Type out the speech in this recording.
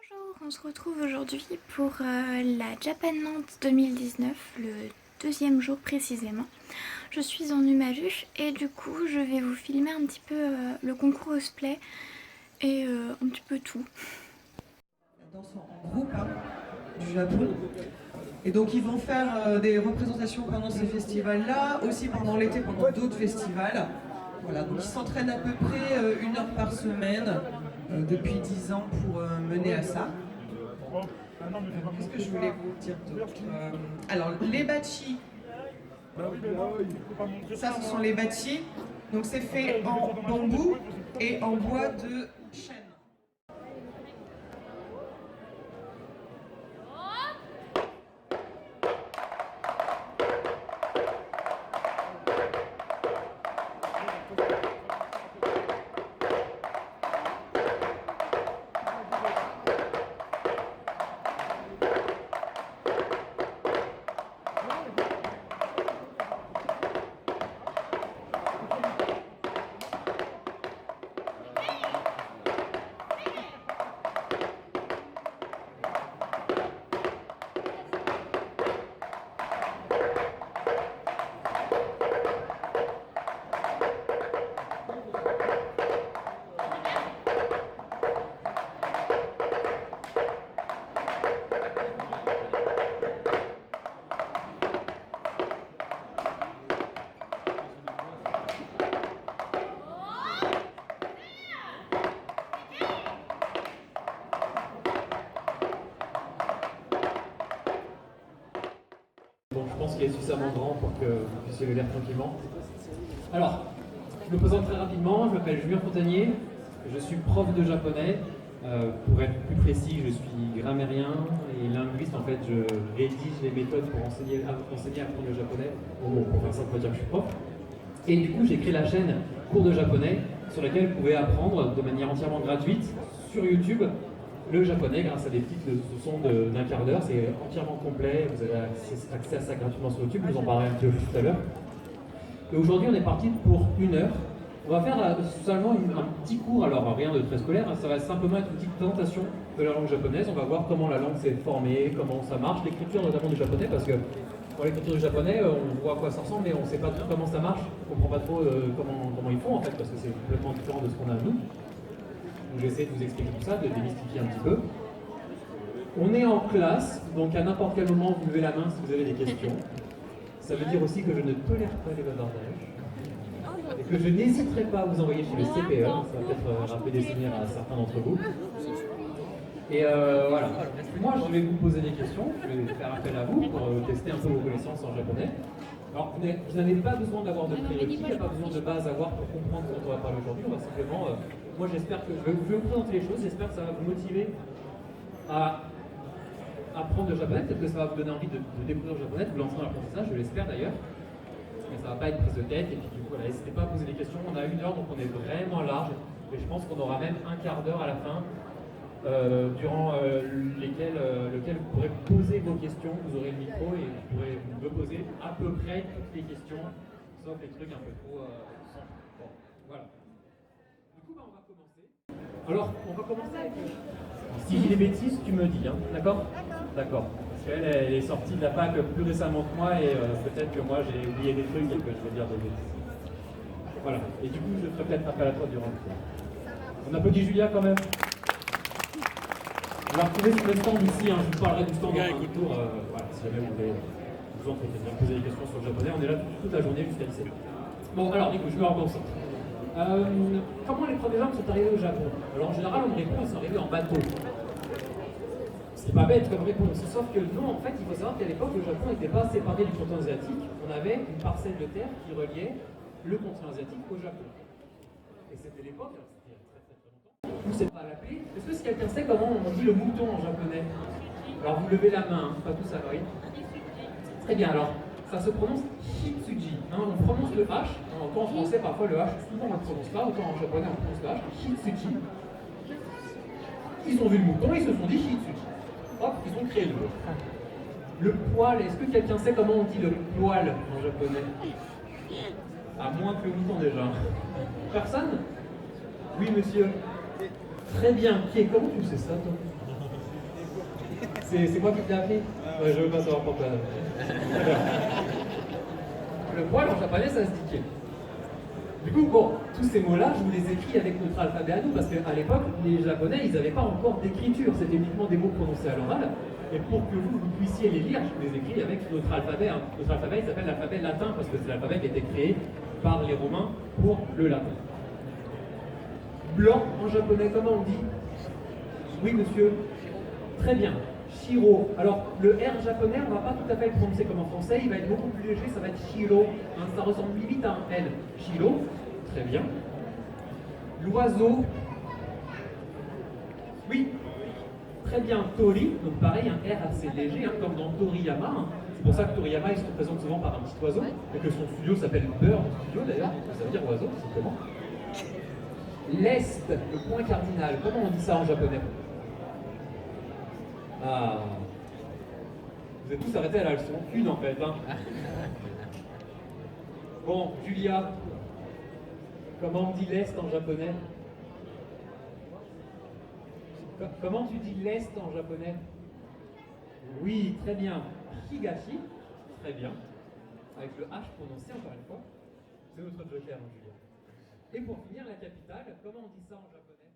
Bonjour, on se retrouve aujourd'hui pour la Japanland 2019, le deuxième jour précisément. Je suis en Umalu et du coup je vais vous filmer un petit peu le concours cosplay et un petit peu tout. Danse en groupe du Japon. Et donc ils vont faire des représentations pendant ces festivals-là, aussi pendant l'été, pendant d'autres festivals. Voilà, donc ils s'entraînent à peu près 1 heure par semaine depuis 10 ans pour mener à ça. Qu'est-ce que je voulais vous dire d'autre alors les bachis, ça ce sont les bachis. Donc c'est fait en bambou et en bois de chêne. Donc je pense qu'il est suffisamment grand pour que vous puissiez le lire tranquillement. Alors, je me présente très rapidement, je m'appelle Julien Fontanier, je suis prof de japonais. Pour être plus précis, je suis grammairien et linguiste. En fait, je rédige les méthodes pour enseigner à apprendre le japonais. Bon, pour faire ça, on peut dire que je suis prof. Et du coup, j'ai créé la chaîne Cours de japonais sur laquelle vous pouvez apprendre de manière entièrement gratuite sur YouTube le japonais grâce à des petites leçons d'un quart d'heure. C'est entièrement complet, vous avez accès à ça gratuitement sur YouTube, je vous en parlerai un petit peu plus tout à l'heure. Et aujourd'hui, on est parti pour 1 heure. On va faire seulement un petit cours, alors rien de très scolaire, ça va simplement être une petite présentation de la langue japonaise. On va voir comment la langue s'est formée, comment ça marche, l'écriture notamment du japonais, parce que pour l'écriture du japonais, on voit à quoi ça ressemble, mais on ne sait pas trop comment ça marche, on ne comprend pas trop comment ils font en fait, parce que c'est complètement différent de ce qu'on a nous. Donc j'essaie de vous expliquer tout ça, de démystifier un petit peu. On est en classe, donc à n'importe quel moment, vous levez la main si vous avez des questions. Ça veut dire aussi que je ne tolère pas les bavardages et que je n'hésiterai pas à vous envoyer chez le CPE. Ça va peut-être rappeler des souvenirs à certains d'entre vous. Et voilà. Moi, je vais vous poser des questions. Je vais faire appel à vous pour tester un peu vos connaissances en japonais. Alors, vous n'avez pas besoin d'avoir de prérequis, il n'y a pas besoin de base à avoir pour comprendre ce dont on va parler aujourd'hui. On va simplement, moi j'espère que, je vais vous présenter les choses, j'espère que ça va vous motiver à apprendre le japonais, peut-être que ça va vous donner envie de découvrir le japonais, de vous lancer dans l'apprentissage, je l'espère d'ailleurs. Mais ça ne va pas être prise de tête, et puis du coup, voilà, n'hésitez pas à poser des questions. On a 1 heure, donc on est vraiment large, et je pense qu'on aura même un quart d'heure à la fin. Durant lequel vous pourrez poser vos questions, vous aurez le micro et vous pourrez me poser à peu près toutes les questions, sauf les trucs un peu trop simples. Bon, voilà. Du coup, on va commencer. Alors, on va commencer avec... Si j'ai des bêtises, tu me dis, hein, d'accord? D'accord. Parce qu'elle elle est sortie de la PAC plus récemment que moi et peut-être que moi j'ai oublié des trucs et que je vais dire des bêtises. Voilà. Et du coup, je ferai peut-être appel à toi durant le cours. On applaudit Julia quand même. On va retrouver sur le stand ici, hein, je vous parlerai du stand dans un tour, voilà, si jamais vous voulez vous entretenir, poser des questions sur le japonais, on est là toute la journée jusqu'à 17h. Bon, alors du coup, je me reconcentre. Comment les premiers hommes sont arrivés au Japon? Alors en général, on me répond, ils sont arrivés en bateau. C'est pas bête comme réponse, sauf que non, en fait, il faut savoir qu'à l'époque, le Japon n'était pas séparé du continent asiatique, on avait une parcelle de terre qui reliait le continent asiatique au Japon. Et c'était l'époque, alors c'était très longtemps. Je ne sais pas l'appeler. Est-ce que si quelqu'un sait comment on dit le mouton en japonais? Alors vous levez la main, hein, pas tous à l'oreille. Très bien, alors ça se prononce Hitsuji. Hein, on prononce le H, autant en français parfois le H, souvent on ne le prononce pas, autant en japonais on prononce le H, Hitsuji. Ils ont vu le mouton, ils se sont dit Hitsuji. Hop, ils ont créé le mot. Le poil, est-ce que quelqu'un sait comment on dit le poil en japonais? À moins que le mouton déjà. Personne? Oui monsieur. Très bien. Comment tu sais ça, toi? C'est moi qui te l'ai appris. Ouais, je veux pas savoir pourquoi. Le poil en japonais, ça se dit ké. Du coup, bon, tous ces mots-là, je vous les écris avec notre alphabet à nous, parce qu'à l'époque, les Japonais, ils n'avaient pas encore d'écriture, c'était uniquement des mots prononcés à l'oral. Et pour que vous puissiez les lire, je vous les écris avec notre alphabet. Hein. Notre alphabet, il s'appelle l'alphabet latin, parce que c'est l'alphabet qui a été créé par les Romains pour le latin. Blanc en japonais, comment on dit? Oui, monsieur. Très bien. Shiro. Alors, le R japonais, on ne va pas tout à fait le prononcer comme en français, il va être beaucoup plus léger, ça va être Shiro. Hein, ça ressemble limite à un L. Shiro. Très bien. L'oiseau. Oui. Très bien. Tori. Donc, pareil, un R assez léger, hein, comme dans Toriyama. Hein. C'est pour ça que Toriyama, il se représente souvent par un petit oiseau, et que son studio s'appelle Bird Studio d'ailleurs, ça veut dire oiseau, tout simplement. L'Est, le point cardinal, comment on dit ça en japonais? Ah. Vous êtes tous arrêtés à la leçon 1 en fait. Hein. Bon, Julia, comment on dit l'Est en japonais? Comment tu dis l'Est en japonais? Oui, très bien. Higashi, très bien. Avec le H prononcé encore une fois. C'est notre joker, hein, Julia. Et pour finir, la capitale, comment on dit ça en japonais?